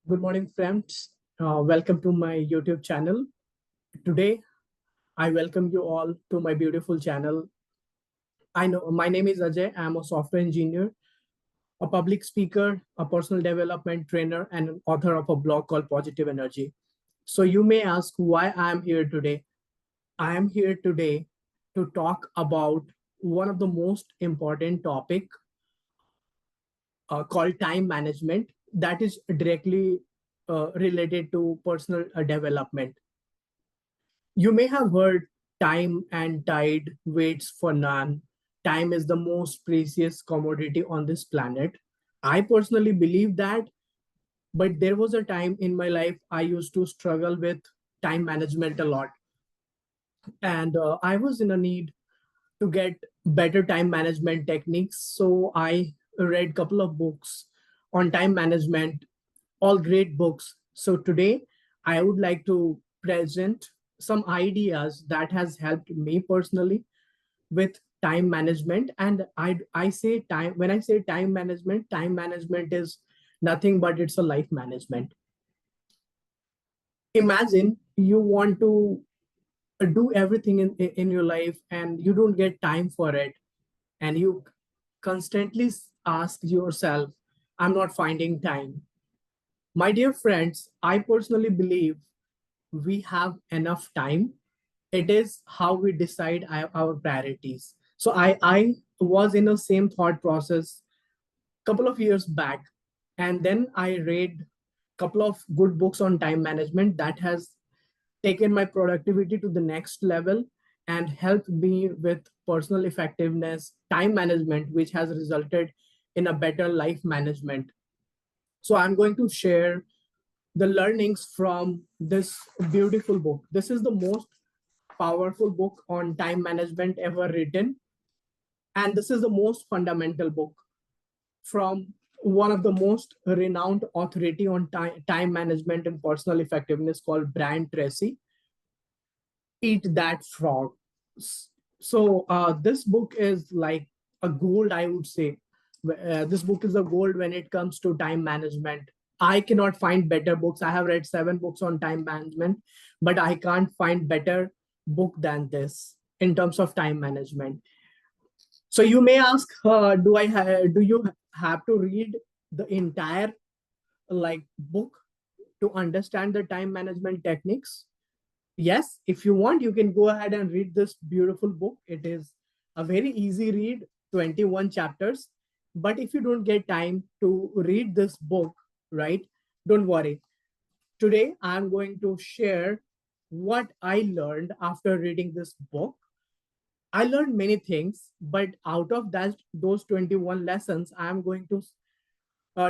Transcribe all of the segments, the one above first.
Good morning, friends. Welcome to my YouTube channel. Today, I welcome you all to my beautiful channel. I know my name is Ajay. I'm a software engineer, a public speaker, a personal development trainer, and an author of a blog called Positive Energy. So, you may ask why I'm here today. I am here today to talk about one of the most important topic called time management that is directly related to personal development. You may have heard time and tide waits for none. Time is the most precious commodity on this planet. I personally believe that, but there was a time in my life I used to struggle with time management a lot. And I was in a need to get better time management techniques. So I read a couple of books on time management, all great books. So today I would like to present some ideas that has helped me personally with time management. And I say time, when I say time management is nothing but it's a life management. Imagine you want to do everything in your life and you don't get time for it, and you constantly ask yourself, I'm not finding time. My dear friends, I personally believe we have enough time. It is how we decide our priorities. So I was in the same thought process a couple of years back, and then I read a couple of good books on time management that has taken my productivity to the next level and helped me with personal effectiveness, time management, which has resulted in a better life management. So I'm going to share the learnings from this beautiful book. This is the most powerful book on time management ever written. And this is the most fundamental book from one of the most renowned authority on time management and personal effectiveness called Brian Tracy, Eat That Frog. So this book is like a gold, I would say. This book is a gold when it comes to time management. I cannot find better books. I have read 7 books on time management, but I can't find better book than this in terms of time management. So you may ask, do you have to read the entire like book to understand the time management techniques? Yes, if you want, you can go ahead and read this beautiful book. It is a very easy read, 21 chapters. But if you don't get time to read this book, right, don't worry. Today, I'm going to share what I learned after reading this book. I learned many things, but out of that, those 21 lessons, I'm going to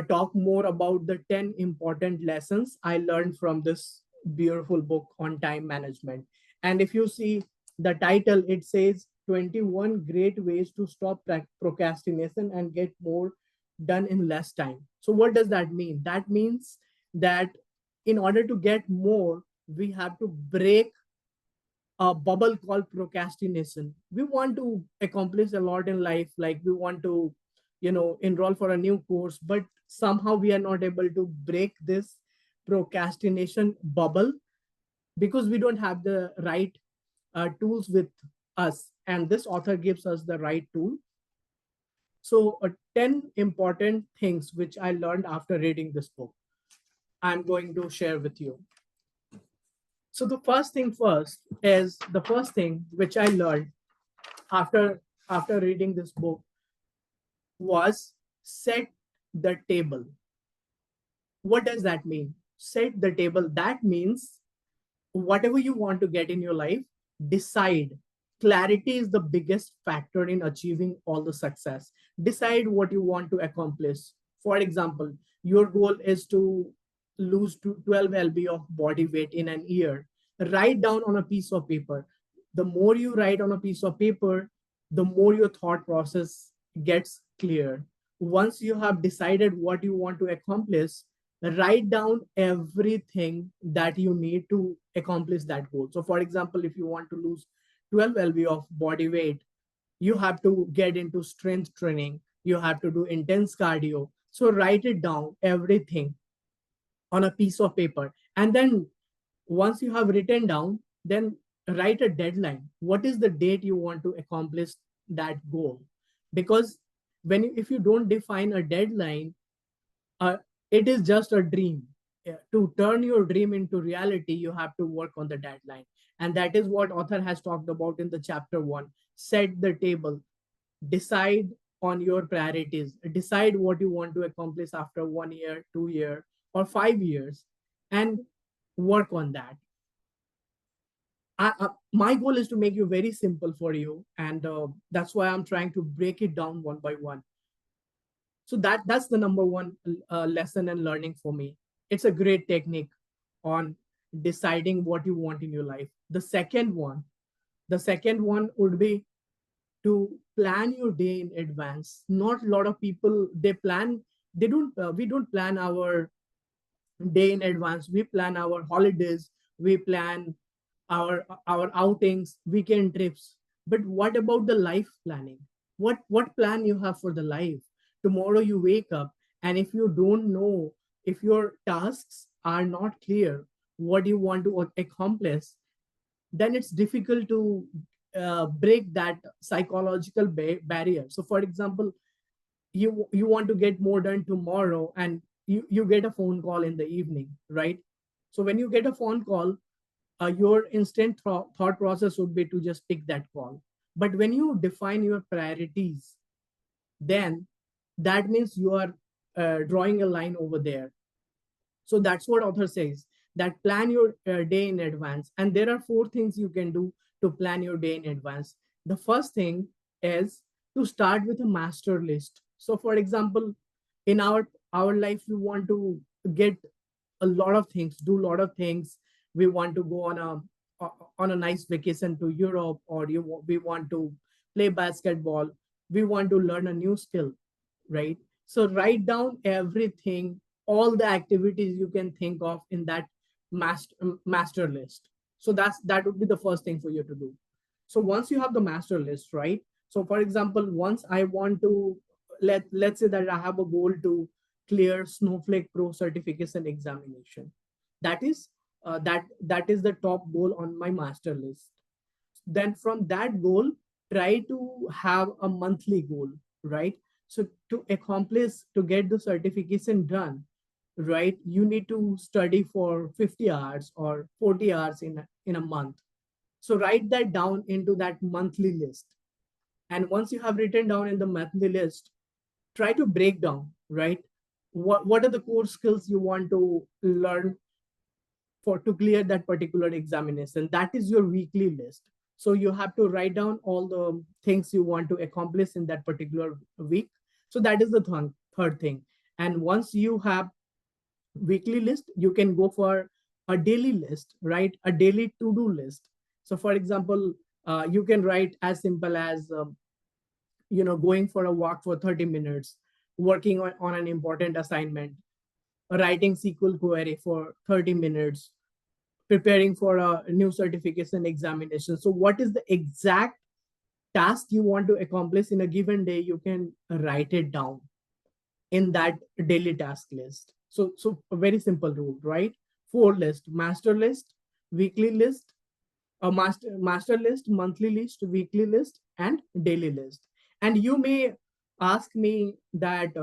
talk more about the 10 important lessons I learned from this beautiful book on time management. And if you see the title, it says 21 great ways to stop procrastination and get more done in less time. So, what does that mean? That means that in order to get more, we have to break a bubble called procrastination. We want to accomplish a lot in life, like we want to, enroll for a new course, but somehow we are not able to break this procrastination bubble because we don't have the right tools with us. And this author gives us the right tool. So, 10 important things which I learned after reading this book, I'm going to share with you. So the first thing first is the first thing which I learned after after reading this book was set the table. What does that mean? Set the table. That means whatever you want to get in your life, decide. Clarity is the biggest factor in achieving all the success. Decide what you want to accomplish. For example, your goal is to lose 12 lb of body weight in an year. Write down on a piece of paper. The more you write on a piece of paper, the more your thought process gets clear. Once you have decided what you want to accomplish, write down everything that you need to accomplish that goal. So, for example, if you want to lose 12 lb of body weight, you have to get into strength training, you have to do intense cardio. So, write it down, everything on a piece of paper. And then once you have written down, then write a deadline. What is the date you want to accomplish that goal? Because if you don't define a deadline, uh, it is just a dream. To turn your dream into reality, you have to work on the deadline. And that is what author has talked about in the chapter 1. Set the table, decide on your priorities, decide what you want to accomplish after 1 year, 2 year, or 5 years, and work on that. My goal is to make you very simple for you, and that's why I'm trying to break it down one by one. So that's the number one lesson and learning for me. It's a great technique on deciding what you want in your life. The second one would be to plan your day in advance. Not a lot of people, they don't we don't plan our day in advance. We plan our holidays, we plan our outings, weekend trips. But what about the life planning? What plan you have for the life? Tomorrow you wake up, and if you don't know, if your tasks are not clear, what you want to accomplish, then it's difficult to break that psychological barrier. So for example, you want to get more done tomorrow, and you get a phone call in the evening, right? So when you get a phone call, your instant thought process would be to just pick that call. But when you define your priorities, then that means you are drawing a line over there. So that's what author says, that plan your day in advance. And there are 4 things you can do to plan your day in advance. The first thing is to start with a master list. So for example, in our life, we want to get a lot of things, do a lot of things. We want to go on a nice vacation to Europe, or we want to play basketball. We want to learn a new skill, right? So write down everything, all the activities you can think of in that master list. So that would be the first thing for you to do. So once you have the master list, right? So for example, once I want to let's say that I have a goal to clear Snowflake Pro certification examination. That is the top goal on my master list. Then from that goal, try to have a monthly goal, right? So to accomplish, to get the certification done, right, you need to study for 50 hours or 40 hours in a month. So write that down into that monthly list. And once you have written down in the monthly list, try to break down, right? What are the core skills you want to learn for to clear that particular examination? That is your weekly list. So you have to write down all the things you want to accomplish in that particular week. So that is the third thing. And once you have weekly list, you can go for a daily list, right? A daily to-do list. So for example, you can write as simple as going for a walk for 30 minutes, working on an important assignment, writing SQL query for 30 minutes, preparing for a new certification examination. So what is the exact task you want to accomplish in a given day? You can write it down in that daily task list. So a very simple rule, right? 4 list: master list, weekly list, a master list, monthly list, weekly list, and daily list. And you may ask me that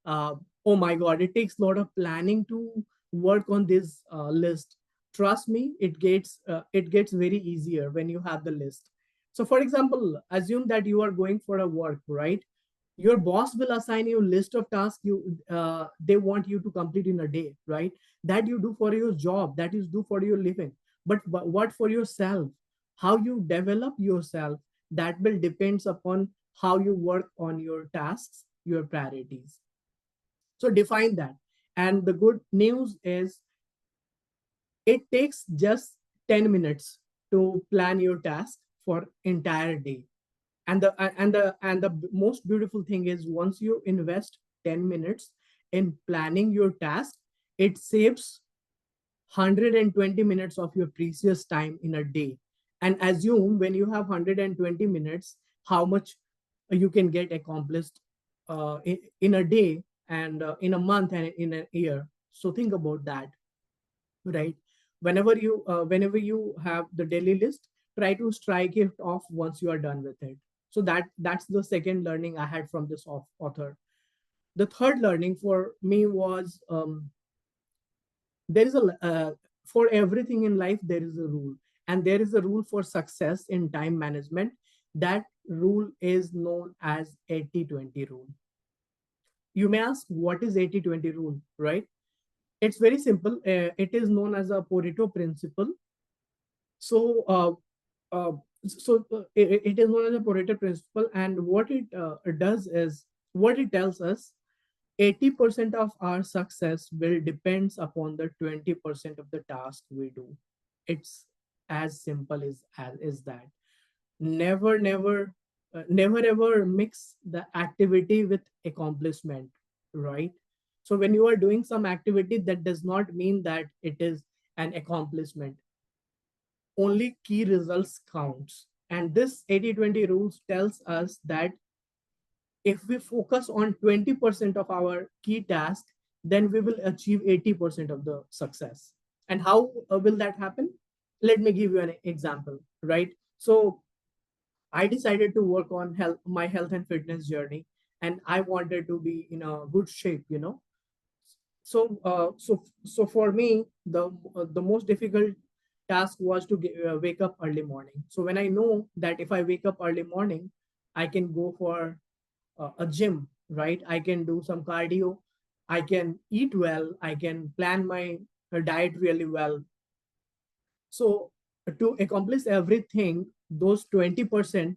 uh, oh my god, it takes a lot of planning to work on this list. Trust me, it gets very easier when you have the list. So for example, assume that you are going for a work, right? Your boss will assign you a list of tasks they want you to complete in a day, right? That you do for your job, that is do for your living. But what for yourself? How you develop yourself, that will depends upon how you work on your tasks, your priorities. So define that. And the good news is it takes just 10 minutes to plan your task for entire day. And the most beautiful thing is, once you invest 10 minutes in planning your task, it saves 120 minutes of your precious time in a day. And assume when you have 120 minutes, how much you can get accomplished in a day, and in a month, and in a year. So think about that, right? Whenever you have the daily list, try to strike it off once you are done with it. So that's the second learning I had from this author. The third learning for me was, there is a for everything in life there is a rule, and there is a rule for success in time management. That rule is known as 80-20 rule. You may ask, what is 80-20 rule, right? It's very simple. It is known as a Pareto principle. So uh, it is known as a Pareto principle, and what it does is, what it tells us, 80% of our success will depends upon the 20% of the task we do. It's as simple as that. Never ever mix the activity with accomplishment, right? So when you are doing some activity, that does not mean that it is an accomplishment. Only key results counts. And this 80-20 rules tells us that if we focus on 20% of our key task, then we will achieve 80% of the success. And how will that happen? Let me give you an example, right? So I decided to work on my health and fitness journey, and I wanted to be in a good shape. So for me, the most difficult task was to wake up early morning. So when I know that if I wake up early morning, I can go for a gym, right? I can do some cardio, I can eat well, I can plan my diet really well. So to accomplish everything, those 20%,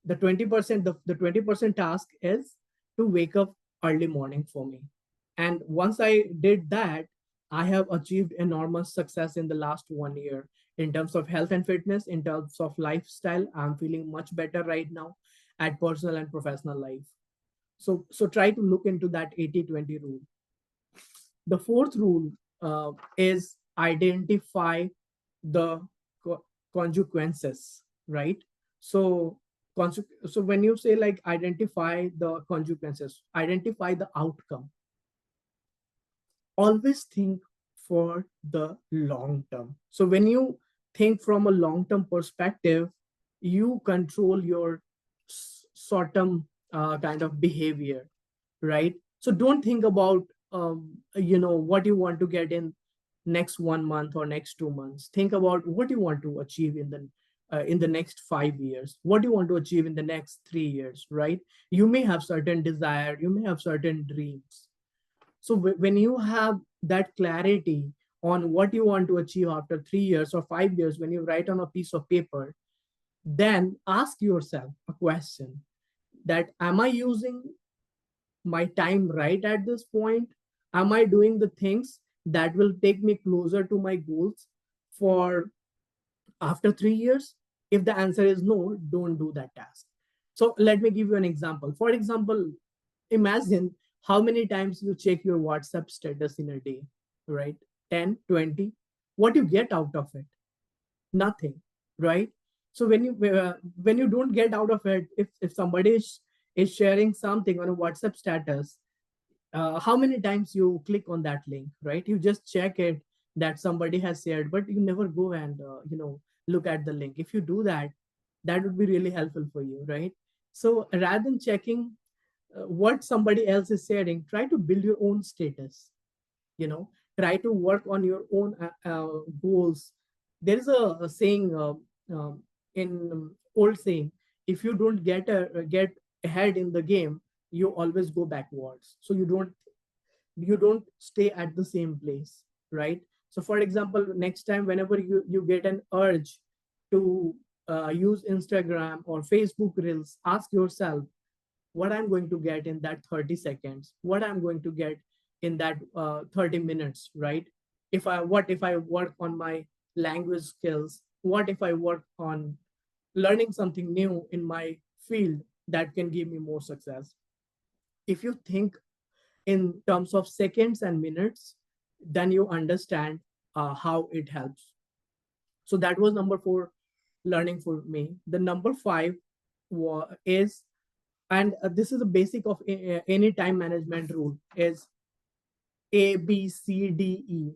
the 20% task is to wake up early morning for me. And once I did that, I have achieved enormous success in the last 1 year in terms of health and fitness, in terms of lifestyle. I'm feeling much better right now at personal and professional life. So try to look into that 80-20 rule. The fourth rule is identify the consequences, right? So so when you say like identify the consequences, identify the outcome, always think for the long term. So when you think from a long term perspective, you control your short term kind of behavior, right? So don't think about what you want to get in next 1 month or next 2 months. Think about what you want to achieve in the next 5 years, what you want to achieve in the next 3 years, right? You may have certain desire, you may have certain dreams. So when you have that clarity on what you want to achieve after 3 years or 5 years, when you write on a piece of paper, then ask yourself a question, that am I using my time right at this point? Am I doing the things that will take me closer to my goals for after 3 years? If the answer is no, don't do that task. So let me give you an example. For example, imagine how many times you check your WhatsApp status in a day, right? 10, 20. What you get out of it? Nothing, right? So when you don't get out of it, if somebody is sharing something on a WhatsApp status, how many times you click on that link, right? You just check it that somebody has shared, but you never go and look at the link. If you do that, that would be really helpful for you, right? So rather than checking what somebody else is sharing, try to build your own status. Try to work on your own goals. There is a saying, in old saying, if you don't get ahead in the game, you always go backwards. So you don't stay at the same place, right? So for example, next time whenever you get an urge to use Instagram or Facebook reels, ask yourself what I'm going to get in that 30 seconds, what I'm going to get in that 30 minutes, right? What if I work on my language skills? What if I work on learning something new in my field that can give me more success? If you think in terms of seconds and minutes, then you understand how it helps. So that was number four learning for me. The number five is, and this is the basic of any time management rule, is A, B, C, D, E.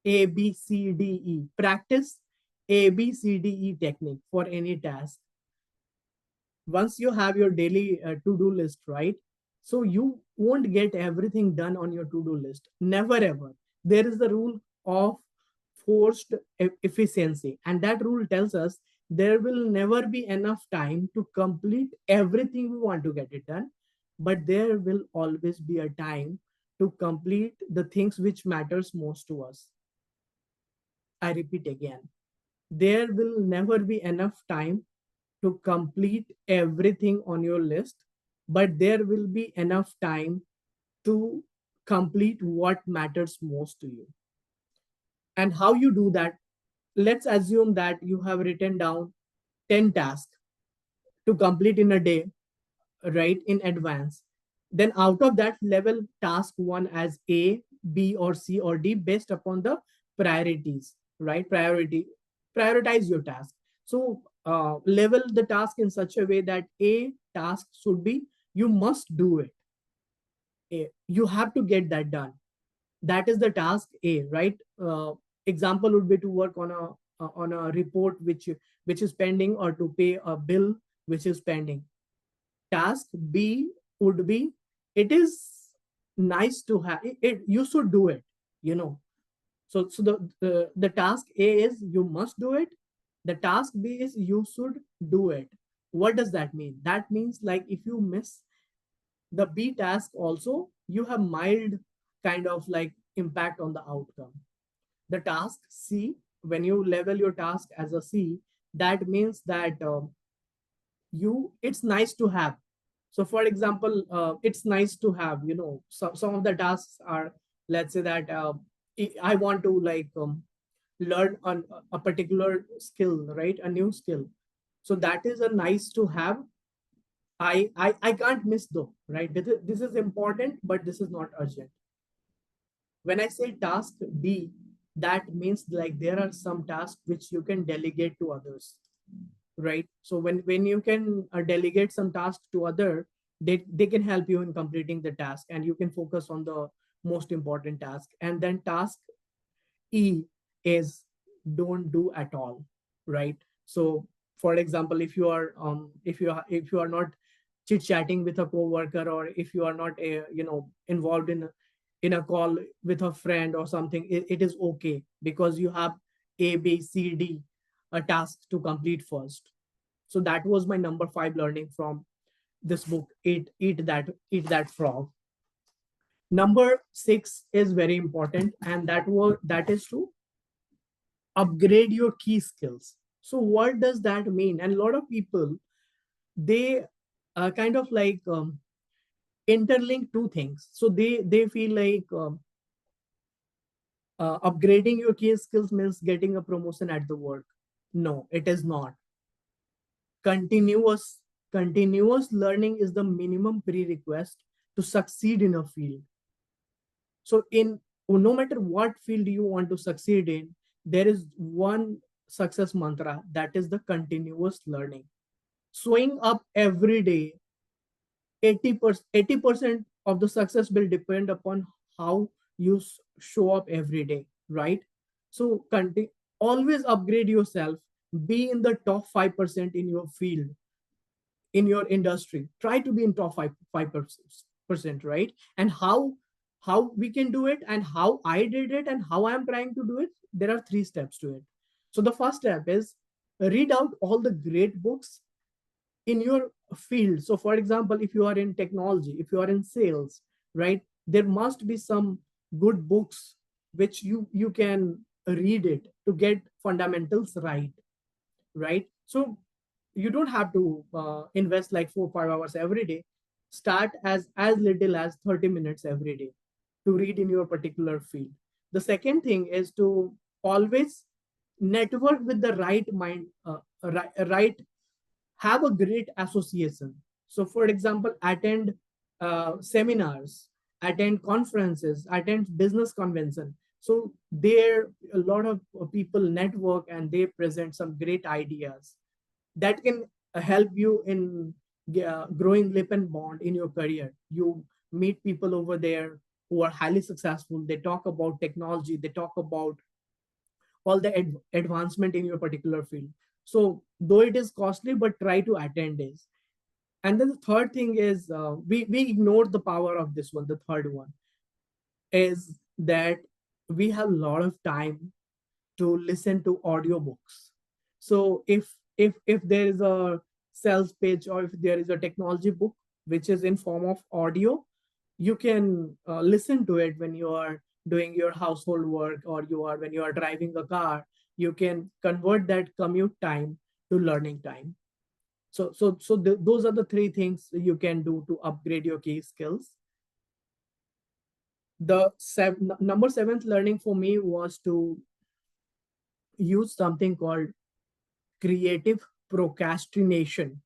A, B, C, D, E. Practice A, B, C, D, E technique for any task. Once you have your daily to-do list, right? So you won't get everything done on your to-do list. Never ever. There is the rule of forced efficiency, and that rule tells us there will never be enough time to complete everything we want to get it done, but there will always be a time to complete the things which matters most to us. I repeat again, there will never be enough time to complete everything on your list, but there will be enough time to complete what matters most to you. And how you do that? Let's assume that you have written down 10 tasks to complete in a day, right, in advance. Then out of that, level task one as A, B, or C, or D based upon the priorities, right? Prioritize your task. So level the task in such a way that A task should be you must do it. You have to get that done. That is the task A, right? Example would be to work on a report which is pending, or to pay a bill which is pending. Task B would be, it is nice to have it, you should do it, you know. So the task A is you must do it. The task B is you should do it. What does that mean? That means, like, if you miss the B task also, you have mild kind of like impact on the outcome. The task C, when you level your task as a C, that means that it's nice to have. So for example, it's nice to have, some of the tasks are, let's say that I want to like learn on a particular skill, right? A new skill. So that is a nice to have. I can't miss though, right? This is important, but this is not urgent. When I say task B, that means like there are some tasks which you can delegate to others, right? So when you can delegate some tasks to other, they can help you in completing the task, and you can focus on the most important task. And then task E is don't do at all, right? So for example, if you are not chit chatting with a coworker, or if you are not involved in a call with a friend or something, it is okay, because you have A, B, C, D a task to complete first. So that was my number 5 learning from this book, Eat That Frog. Number 6 is very important, and that is to upgrade your key skills. So what does that mean? And a lot of people, they kind of like interlink two things. So they feel like upgrading your key skills means getting a promotion at the work. No, it is not. Continuous continuous learning is the minimum prerequisite to succeed in a field. So in no matter what field you want to succeed in, there is one success mantra, that is the continuous learning. Showing up every day, 80% of the success will depend upon how you show up every day, right? So always upgrade yourself. Be in the top 5% in your field, in your industry. Try to be in top 5%, right? And how we can do it, and how I did it, and how I'm trying to do it, there are 3 steps to it. So the first step is read out all the great books in your field. So for example, if you are in technology, if you are in sales, right, there must be some good books which you can read it to get fundamentals right, right? So you don't have to invest like 4 5 hours every day. Start as little as 30 minutes every day to read in your particular field. The second thing is to always network with the right mind, right, have a great association. So for example, attend seminars, attend conferences, attend business convention. So there a lot of people network, and they present some great ideas that can help you in growing lip and bond in your career. You meet people over there, who are highly successful, they talk about technology, they talk about all the advancement in your particular field. So though it is costly, but try to attend this. And then the third thing is, we ignored the power of this one. The third one is that we have a lot of time to listen to audiobooks. So if there is a sales page, or if there is a technology book which is in form of audio, you can listen to it when you are doing your household work, or you are when you are driving a car. You can convert that commute time to learning time. Those are the three things you can do to upgrade your key skills. The number seventh learning for me was to use something called creative procrastination.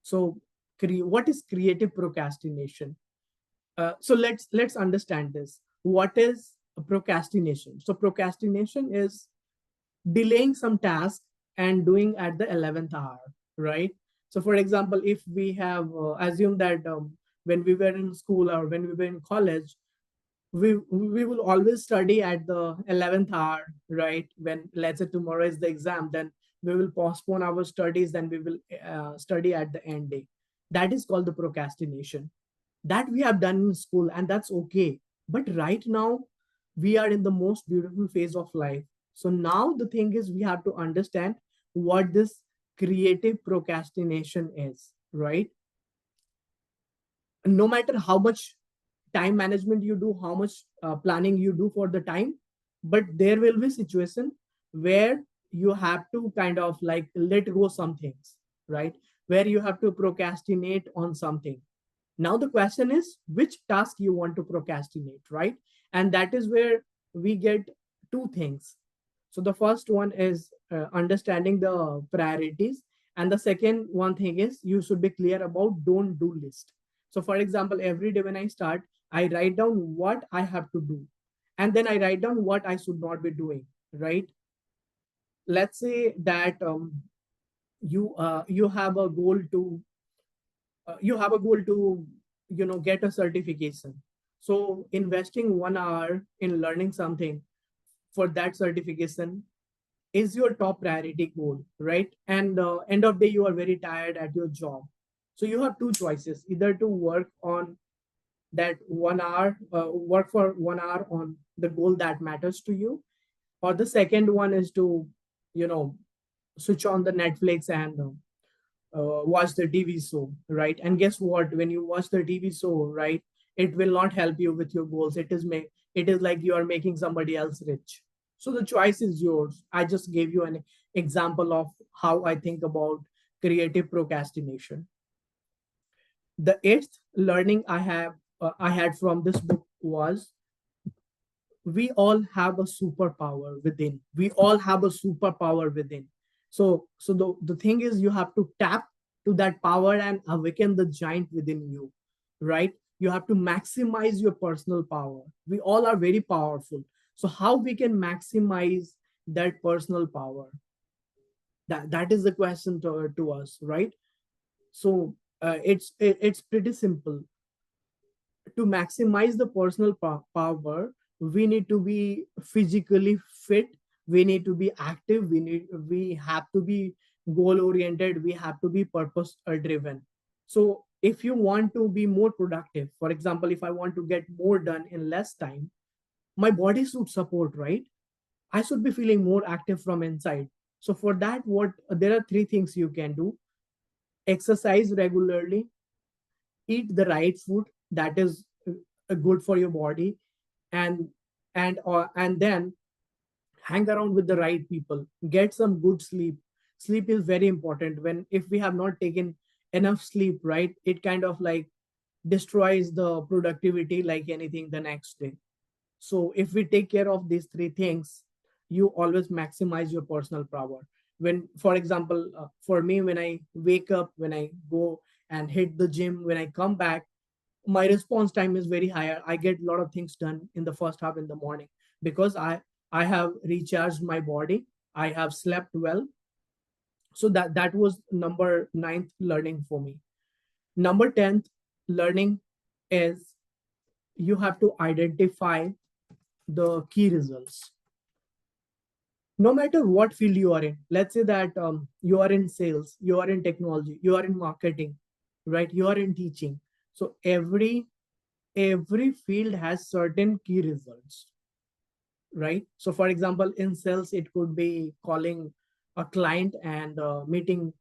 So, what is creative procrastination? So let's understand this. What is procrastination? So procrastination is delaying some task and doing at the 11th hour, right? So for example, if we have assumed that when we were in school or when we were in college, we will always study at the 11th hour, right? When let's say tomorrow is the exam, then we will postpone our studies, then we will study at the end day. That is called the procrastination. That we have done in school, and that's okay. But right now we are in the most beautiful phase of life. So now the thing is, we have to understand what this creative procrastination is, right? No matter how much time management you do, how much planning you do for the time, but there will be situation where you have to kind of like let go some things, right? Where you have to procrastinate on something. Now the question is which task you want to procrastinate, right? And that is where we get two things. So the first one is understanding the priorities, and the second one thing is you should be clear about don't do list. So for example, every day when I start, I write down what I have to do, and then I write down what I should not be doing, right? Let's say that you have a goal to get a certification. So investing 1 hour in learning something for that certification is your top priority goal, right? And end of day you are very tired at your job. So you have two choices: either to work on that 1 hour, work for 1 hour on the goal that matters to you, or the second one is to you know switch on the Netflix and watch the TV show, right? And guess what? When you watch the TV show, right, it will not help you with your goals. It is like you are making somebody else rich. So the choice is yours. I just gave you an example of how I think about creative procrastination. The eighth learning I had from this book was we all have a superpower within. We all have a superpower within. So the thing is, you have to tap to that power and awaken the giant within you, right? You have to maximize your personal power. We all are very powerful. So how we can maximize that personal power? That is the question to us, right? So it's pretty simple. To maximize the personal power, we need to be physically fit, we need to be active, we have to be goal oriented, we have to be purpose driven. So if you want to be more productive, for example, if I want to get more done in less time, my body should support, right? I should be feeling more active from inside. So for that, what there are three things you can do: exercise regularly, eat the right food that is good for your body, and and then hang around with the right people, get some good sleep. Sleep is very important. When if we have not taken enough sleep, right, it kind of like destroys the productivity like anything the next day. So if we take care of these three things, you always maximize your personal power. When, for example, for me, when I wake up, when I go and hit the gym, when I come back, my response time is very higher. I get a lot of things done in the first half in the morning because I have recharged my body. I have slept well. So that was number ninth learning for me. Number 10th learning is you have to identify the key results. No matter what field you are in, let's say that you are in sales, you are in technology, you are in marketing, right? You are in teaching. So every field has certain key results, right? So for example, in sales, it could be calling a client and uh, making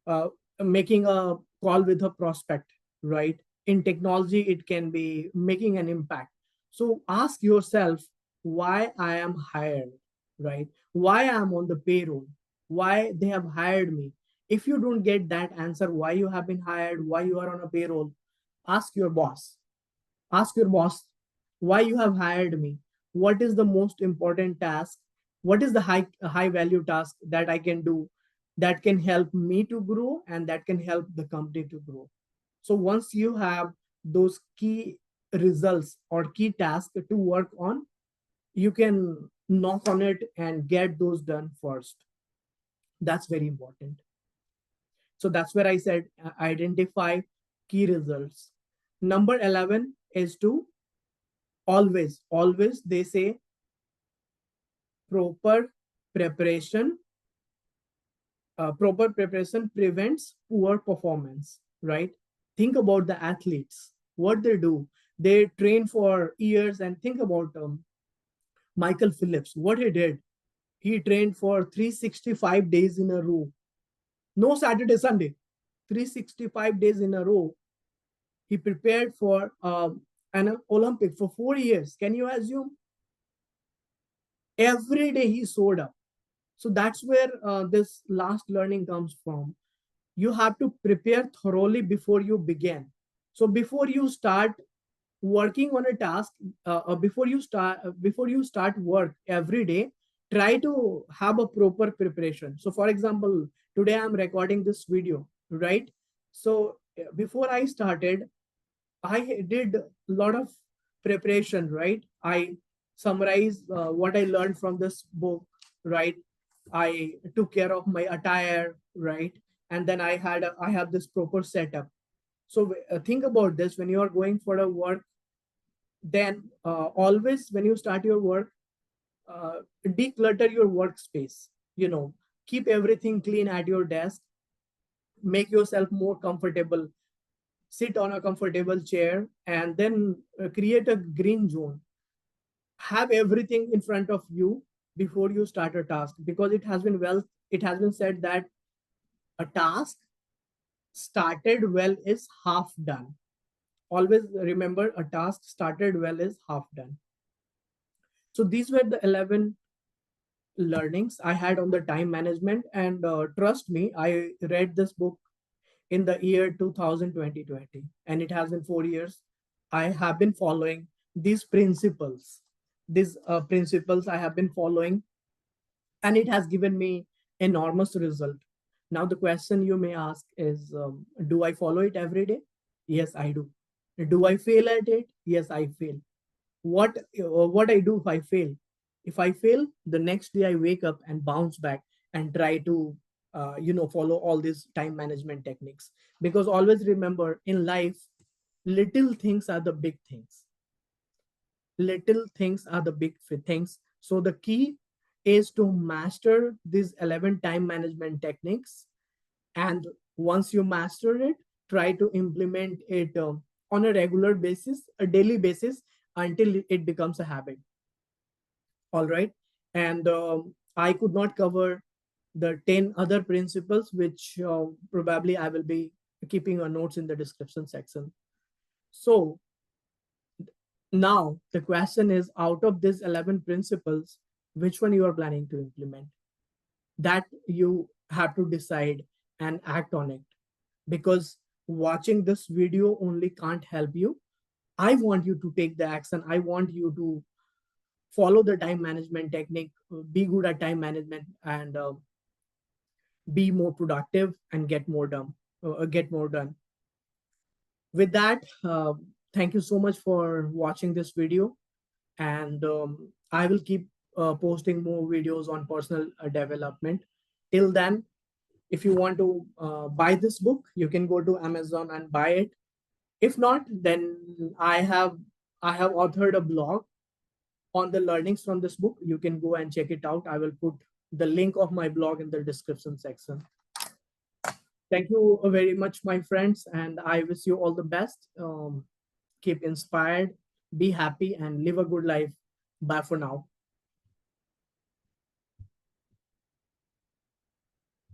a call with a prospect, right? In technology, it can be making an impact. So ask yourself why I am hired, right? Why I am on the payroll, why they have hired me. If you don't get that answer, why you have been hired, why you are on a payroll, ask your boss. Ask your boss why you have hired me. What is the most important task? What is the high value task that I can do that can help me to grow and that can help the company to grow? So once you have those key results or key tasks to work on, you can knock on it and get those done first. That's very important. So that's where I said identify key results. Number 11 is to always they say proper preparation proper preparation prevents poor performance, right? Think about the athletes, what they do. They train for years. And think about Michael Phillips, what he did. He trained for 365 days in a row, no Saturday Sunday, 365 days in a row. He prepared for an Olympic for 4 years. Can you assume? Every day he showed up. So that's where this last learning comes from. You have to prepare thoroughly before you begin. So before you start working on a task, before you start work every day, try to have a proper preparation. So for example, today I'm recording this video, right? So before I started, I did a lot of preparation, right? I summarized what I learned from this book, right? I took care of my attire, right? And then I have this proper setup. So think about this when you are going for a work. Then always when you start your work, declutter your workspace. You know, keep everything clean at your desk. Make yourself more comfortable. Sit on a comfortable chair and then create a green zone. Have everything in front of you before you start a task, because it has been said that a task started well is half done. Always remember, a task started well is half done. So these were the 11 learnings I had on the time management. And trust me, I read this book in the year 2020, and it has been 4 years. I have been following these principles. These principles I have been following, and it has given me enormous result. Now the question you may ask is, do I follow it every day? Yes, I do. Do I fail at it? Yes, I fail. What I do if I fail? If I fail, the next day I wake up and bounce back and try to follow all these time management techniques. Because always remember, in life, little things are the big things. Little things are the big things. So the key is to master these 11 time management techniques. And once you master it, try to implement it on a regular basis, a daily basis, until it becomes a habit. All right. And I could not cover the 10 other principles, which probably I will be keeping a notes in the description section. So now the question is, out of these 11 principles, which one you are planning to implement? That you have to decide and act on it. Because watching this video only can't help you. I want you to take the action. I want you to follow the time management technique, be good at time management, and be more productive and get more done. With that, thank you so much for watching this video. And I will keep posting more videos on personal development. Till then, if you want to buy this book, you can go to Amazon and buy it. If not, then I have authored a blog on the learnings from this book. You can go and check it out. I will put the link of my blog in the description section. Thank you very much, my friends, and I wish you all the best. Keep inspired, be happy, and live a good life. Bye for now.